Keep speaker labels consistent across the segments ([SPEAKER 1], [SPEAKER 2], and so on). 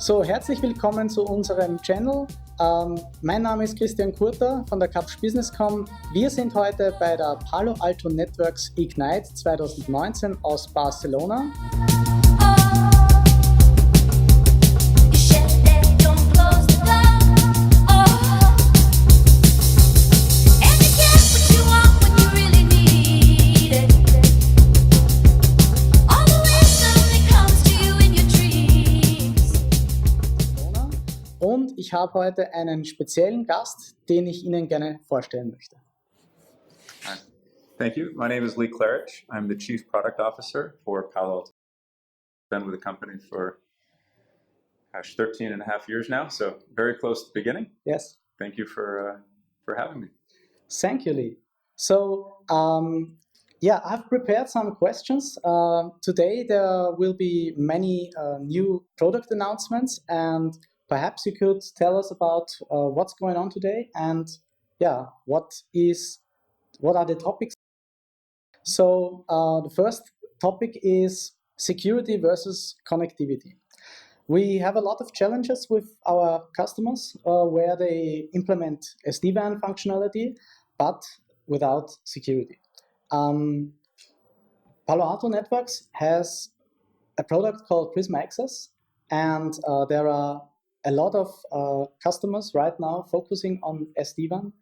[SPEAKER 1] So, herzlich willkommen zu unserem Channel. Mein Name ist Christian Kurter von der Secure.Business. Wir sind heute bei der Palo Alto Networks Ignite 2019 aus Barcelona. Und ich habe heute einen speziellen Gast, den ich Ihnen gerne vorstellen möchte.
[SPEAKER 2] Hi. Thank you. My name is Lee Klarich. I'm the Chief Product Officer for Palo Alto. Been with the company for 13 and a half years now, so very close to the beginning.
[SPEAKER 1] Yes.
[SPEAKER 2] Thank you for having me.
[SPEAKER 1] Thank you, Lee. So, I've prepared some questions. Today there will be many new product announcements, and perhaps you could tell us about what's going on today and what are the topics. So the first topic is security versus connectivity. We have a lot of challenges with our customers where they implement SD-WAN functionality, but without security. Palo Alto Networks has a product called Prisma Access, and there are a lot of customers right now focusing on SD-WAN.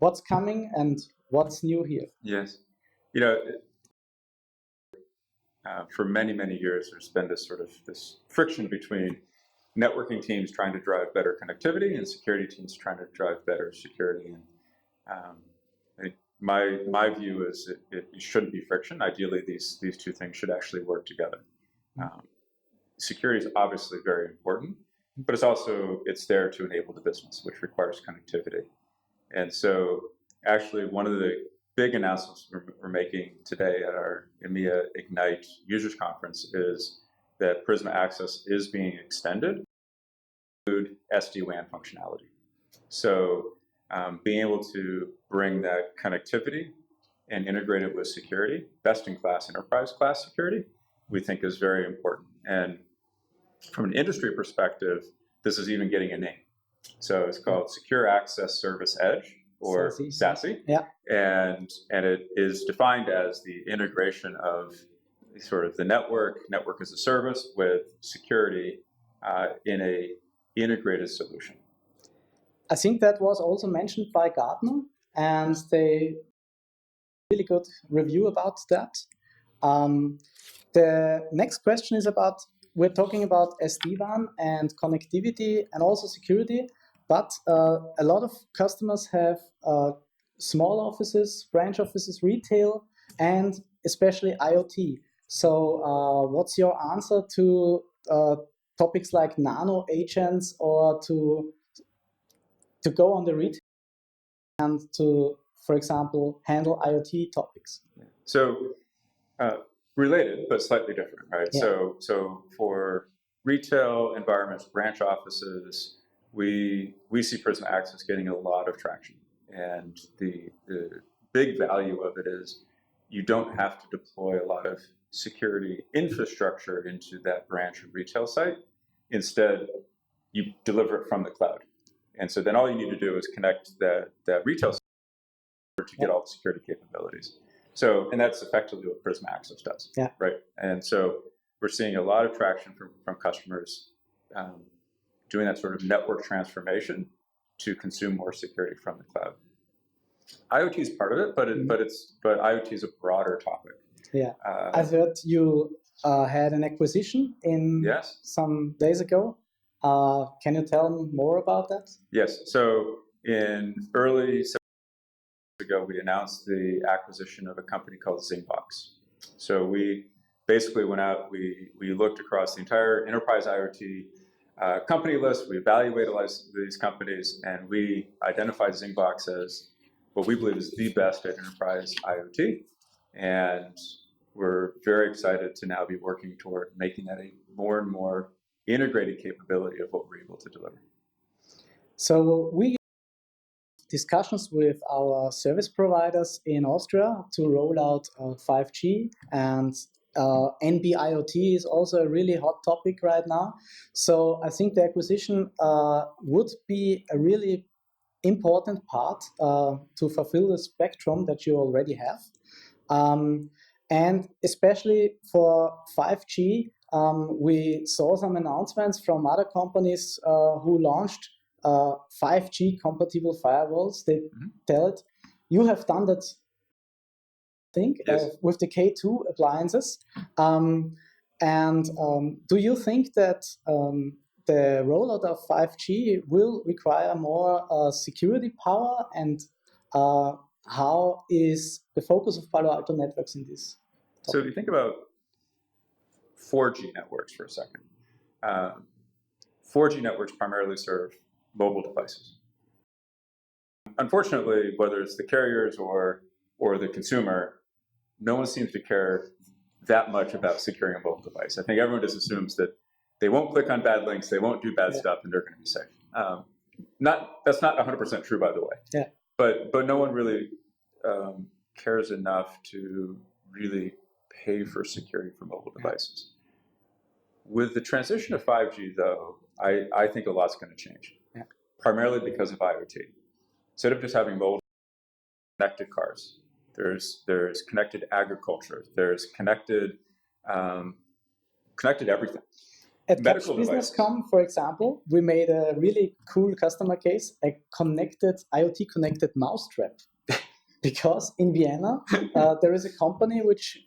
[SPEAKER 1] What's coming and what's new here?
[SPEAKER 2] Yes. For many, many years, there's been this friction between networking teams trying to drive better connectivity and security teams trying to drive better security. And I think my view is it shouldn't be friction. Ideally, these two things should actually work together. Security is obviously very important, but it's there to enable the business, which requires connectivity. And so actually one of the big announcements we're making today at our EMEA Ignite Users Conference is that Prisma Access is being extended to include SD-WAN functionality. So being able to bring that connectivity and integrate it with security, best-in-class enterprise-class security, we think is very important. And from an industry perspective, this is even getting a name. So it's called Secure Access Service Edge, or SASE.
[SPEAKER 1] Yeah.
[SPEAKER 2] And it is defined as the integration of sort of the network as a service with security in a integrated solution.
[SPEAKER 1] I think that was also mentioned by Gartner, and they really good review about that. The next question is we're talking about SD-WAN and connectivity and also security, but a lot of customers have small offices, branch offices, retail, and especially IoT. So what's your answer to topics like nano agents, or to go on the retail and to, for example, handle IoT topics?
[SPEAKER 2] So related, but slightly different, right?
[SPEAKER 1] Yeah.
[SPEAKER 2] So for retail environments, branch offices, we see Prisma Access getting a lot of traction. And the big value of it is you don't have to deploy a lot of security infrastructure into that branch or retail site. Instead, you deliver it from the cloud. And so then all you need to do is connect that retail site to get all the security capabilities. So, and that's effectively what Prisma Access does, right? And so we're seeing a lot of traction from customers doing that sort of network transformation to consume more security from the cloud. IoT is part of it, but IoT is a broader topic.
[SPEAKER 1] Yeah, I heard you had an acquisition some days ago. Can you tell me more about that?
[SPEAKER 2] Yes. So in early September ago, we announced the acquisition of a company called Zingbox. So we basically went out, we looked across the entire enterprise IoT company list, we evaluated these companies, and we identified Zingbox as what we believe is the best at enterprise IoT. And we're very excited to now be working toward making that a more and more integrated capability of what we're able to deliver.
[SPEAKER 1] So we discussions with our service providers in Austria to roll out 5G, and NB-IoT is also a really hot topic right now. So I think the acquisition would be a really important part to fulfill the spectrum that you already have. And especially for 5G, we saw some announcements from other companies who launched 5G compatible firewalls. They tell it, you have done that, I think,
[SPEAKER 2] yes.
[SPEAKER 1] with the K2 appliances. Do you think that the rollout of 5G will require more security power, and how is the focus of Palo Alto Networks in this topic?
[SPEAKER 2] So if you think about 4G networks for a second, 4G networks primarily serve mobile devices. Unfortunately, whether it's the carriers or the consumer, no one seems to care that much about securing a mobile device. I think everyone just assumes that they won't click on bad links, they won't do bad stuff, and they're going to be safe. That's not 100% true, by the way.
[SPEAKER 1] Yeah.
[SPEAKER 2] But no one really cares enough to really pay for security for mobile devices. With the transition to 5G, though, I think a lot's going to change, primarily because of IoT. Instead of just having mobile connected cars, there's connected agriculture, there's connected everything.
[SPEAKER 1] At Business.com, for example, we made a really cool customer case, a IoT connected mousetrap. Because in Vienna, there is a company which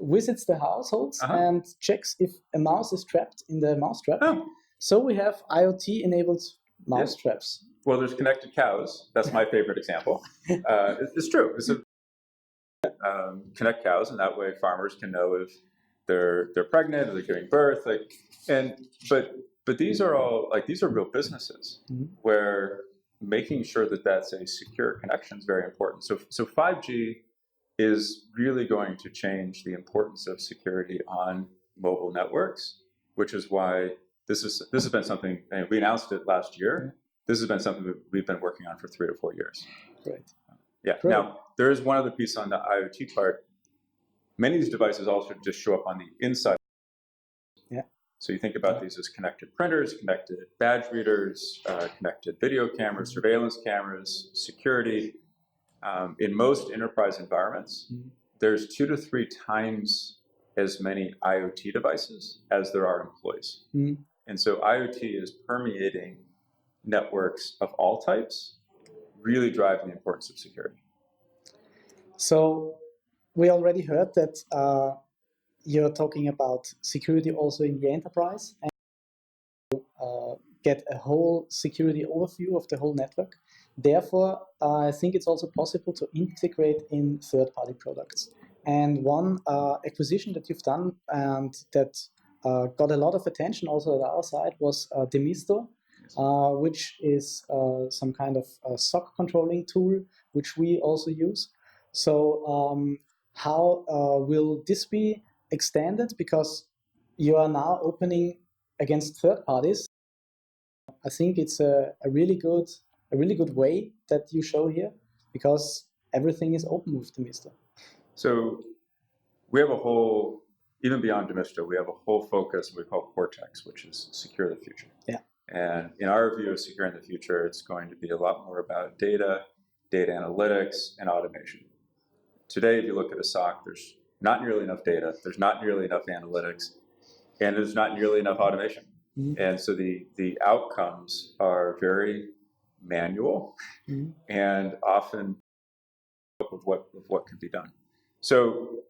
[SPEAKER 1] visits the households and checks if a mouse is trapped in the mousetrap. Oh. So we have IoT-enabled mousetraps.
[SPEAKER 2] Well, there's connected cows. That's my favorite example. It's true. Connect cows, and that way farmers can know if they're pregnant or they're giving birth. But these are all these are real businesses where making sure that that's a secure connection is very important. So 5G is really going to change the importance of security on mobile networks, which is why this has been something, and we announced it last year. This has been something that we've been working on for 3 to 4 years.
[SPEAKER 1] Great.
[SPEAKER 2] Yeah. Great. Now, there is one other piece on the IoT part. Many of these devices also just show up on the inside.
[SPEAKER 1] Yeah.
[SPEAKER 2] So you think about these as connected printers, connected badge readers, connected video cameras, surveillance cameras, security. In most enterprise environments, there's 2 to 3 times as many IoT devices as there are employees. And so IoT is permeating networks of all types, really driving the importance of security.
[SPEAKER 1] So we already heard that you're talking about security also in the enterprise, and get a whole security overview of the whole network. Therefore, I think it's also possible to integrate in third-party products. And one acquisition that you've done and that got a lot of attention also at our side was Demisto, which is some kind of SOC controlling tool, which we also use. So how will this be extended? Because you are now opening against third parties. I think it's a really good way that you show here, because everything is open with Demisto.
[SPEAKER 2] So we have a whole, even beyond Demisto, we have a whole focus we call Cortex, which is secure the future.
[SPEAKER 1] Yeah.
[SPEAKER 2] And in our view of securing the future, it's going to be a lot more about data analytics, and automation. Today, if you look at a SOC, there's not nearly enough data, there's not nearly enough analytics, and there's not nearly enough automation. And so the outcomes are very manual and often of what can be done. So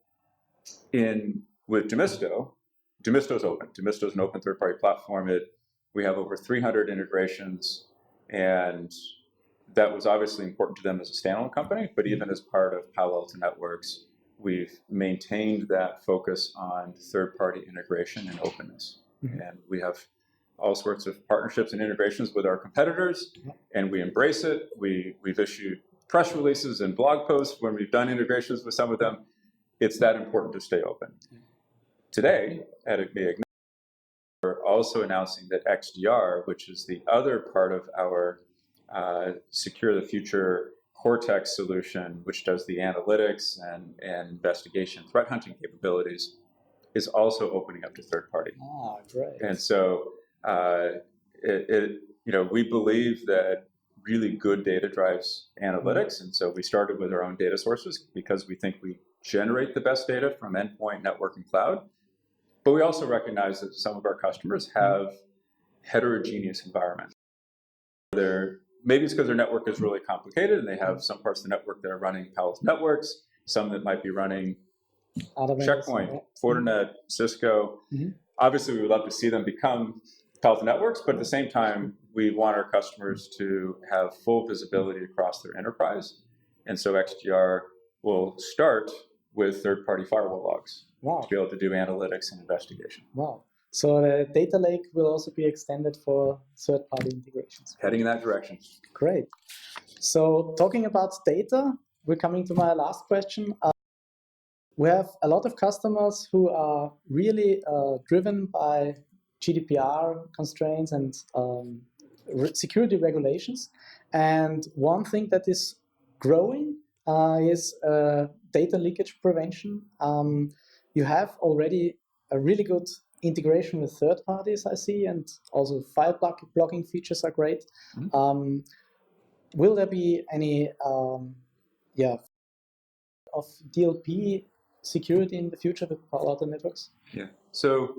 [SPEAKER 2] with Demisto, Demisto is open. Demisto is an open third-party platform. We have over 300 integrations, and that was obviously important to them as a standalone company, but even as part of Palo Alto Networks, we've maintained that focus on third-party integration and openness. And we have all sorts of partnerships and integrations with our competitors, and we embrace it. We've issued press releases and blog posts when we've done integrations with some of them. It's that important to stay open. Today, at Ignite, we're also announcing that XDR, which is the other part of our Secure the Future Cortex solution, which does the analytics and investigation threat hunting capabilities, is also opening up to third party.
[SPEAKER 1] Ah, great.
[SPEAKER 2] And so we believe that really good data drives analytics. And so we started with our own data sources because we think we generate the best data from endpoint, network, and cloud. But we also recognize that some of our customers have heterogeneous environments. Maybe it's because their network is really complicated and they have some parts of the network that are running Palo Alto networks, some that might be running Checkpoint, Fortinet, Cisco. Obviously, we would love to see them become Palo Alto networks, but at the same time, we want our customers to have full visibility across their enterprise. And so XDR will start with third-party firewall logs to be able to do analytics and investigation.
[SPEAKER 1] Wow. So the data lake will also be extended for third-party integrations.
[SPEAKER 2] Heading in that direction.
[SPEAKER 1] Great. So talking about data, we're coming to my last question. We have a lot of customers who are really driven by GDPR constraints and security regulations. And one thing that is growing is data leakage prevention. You have already a really good integration with third parties, I see, and also file blocking features are great. Will there be any of DLP security in the future with Palo Alto networks?
[SPEAKER 2] Yeah. So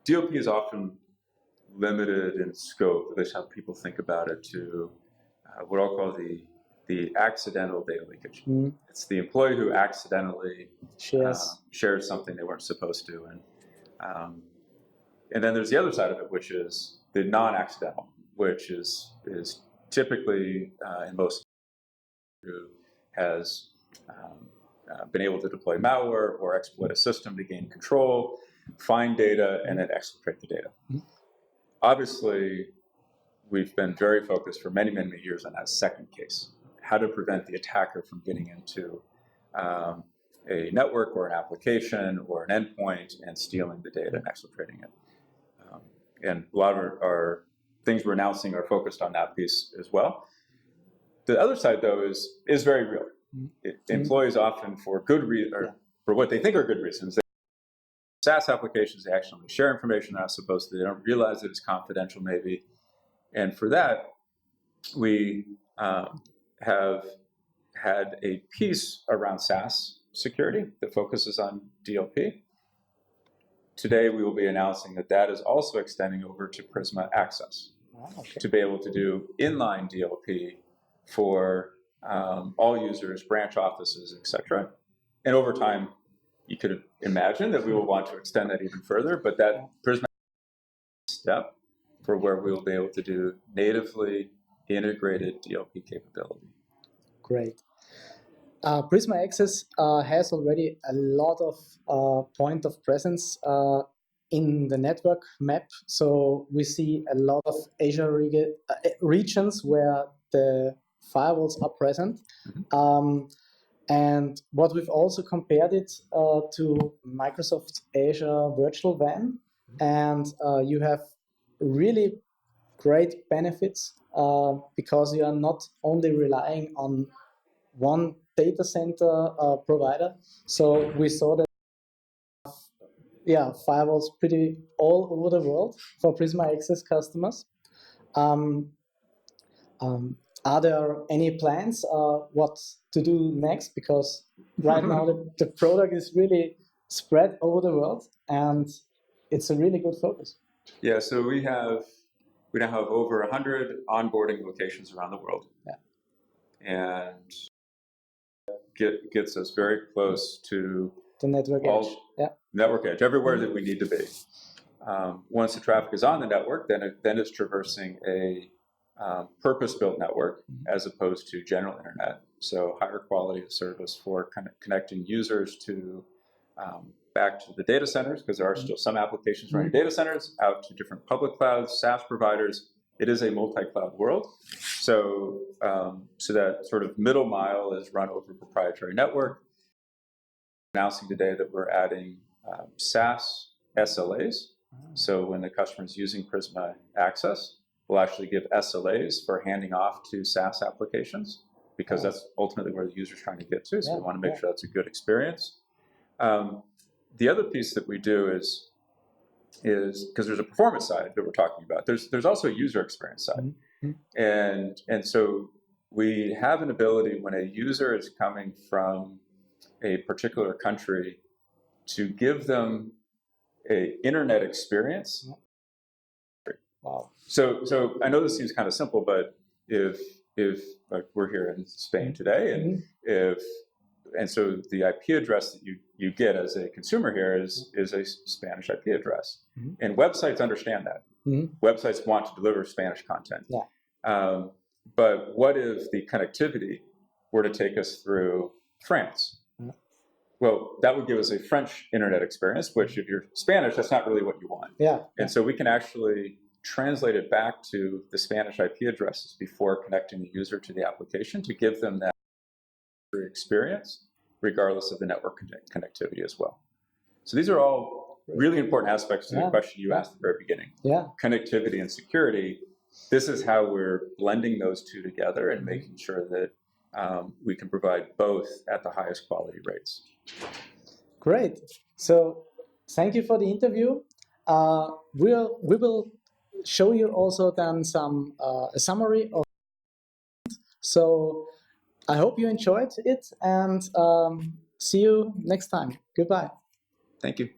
[SPEAKER 2] DLP is often limited in scope, at least how people think about it, to what I'll call the accidental data leakage. It's the employee who accidentally shares something they weren't supposed to. And then there's the other side of it, which is the non-accidental, which is typically in most who has been able to deploy malware or exploit a system to gain control, find data, and then exfiltrate the data. Obviously, we've been very focused for many, many years on that second case, how to prevent the attacker from getting into a network or an application or an endpoint and stealing the data and exfiltrating it. And a lot of our things we're announcing are focused on that piece as well. The other side, though, is very real. Employees often, for good reason, or for what they think are good reasons, SaaS applications, they actually share information they're not supposed to. They don't realize that it's confidential, maybe. And for that, we have had a piece around SaaS security that focuses on DLP. Today, we will be announcing that that is also extending over to Prisma Access to be able to do inline DLP for all users, branch offices, etc. And over time, you could imagine that we will want to extend that even further, but that Prisma step for where we will be able to do natively integrated DLP capability.
[SPEAKER 1] Great. Prisma Access has already a lot of point of presence in the network map. So we see a lot of Asia regions where the firewalls are present. And what we've also compared it to Microsoft Azure Virtual WAN, and you have really great benefits because you are not only relying on one data center provider. So we saw that firewalls pretty all over the world for Prisma Access customers. Are there any plans what to do next? Because right now the product is really spread over the world and it's a really good focus.
[SPEAKER 2] Yeah, so we now have over 100 onboarding locations around the world. And gets us very close to
[SPEAKER 1] the network edge.
[SPEAKER 2] Network edge, everywhere that we need to be. Once the traffic is on the network, then it's traversing a purpose-built network as opposed to general internet. So higher quality of service for connecting users to back to the data centers, because there are still some applications running data centers, out to different public clouds, SaaS providers. It is a multi-cloud world. So, so that sort of middle mile is run over proprietary network. Announcing today that we're adding SaaS SLAs. So when the customer is using Prisma Access, We'll actually give SLAs for handing off to SaaS applications, because that's ultimately where the user's trying to get to. So we want to make sure that's a good experience. The other piece that we do is because there's a performance side that we're talking about. There's also a user experience side, and so we have an ability when a user is coming from a particular country to give them a internet experience.
[SPEAKER 1] Wow.
[SPEAKER 2] So I know this seems kind of simple, but if like we're here in Spain today, and so the IP address that you get as a consumer here is a Spanish IP address, and websites understand that. Websites want to deliver Spanish content. But what if the connectivity were to take us through France? Well, that would give us a French internet experience, which if you're Spanish, that's not really what you want. And so we can actually translate it back to the Spanish IP addresses before connecting the user to the application to give them that experience, regardless of the network connectivity as well. So these are all really important aspects to the question you asked at the very beginning. Connectivity and security. This is how we're blending those two together and making sure that we can provide both at the highest quality rates.
[SPEAKER 1] Great. So thank you for the interview. We will show you also then some a summary of. So I hope you enjoyed it, and see you next time. Goodbye.
[SPEAKER 2] Thank you.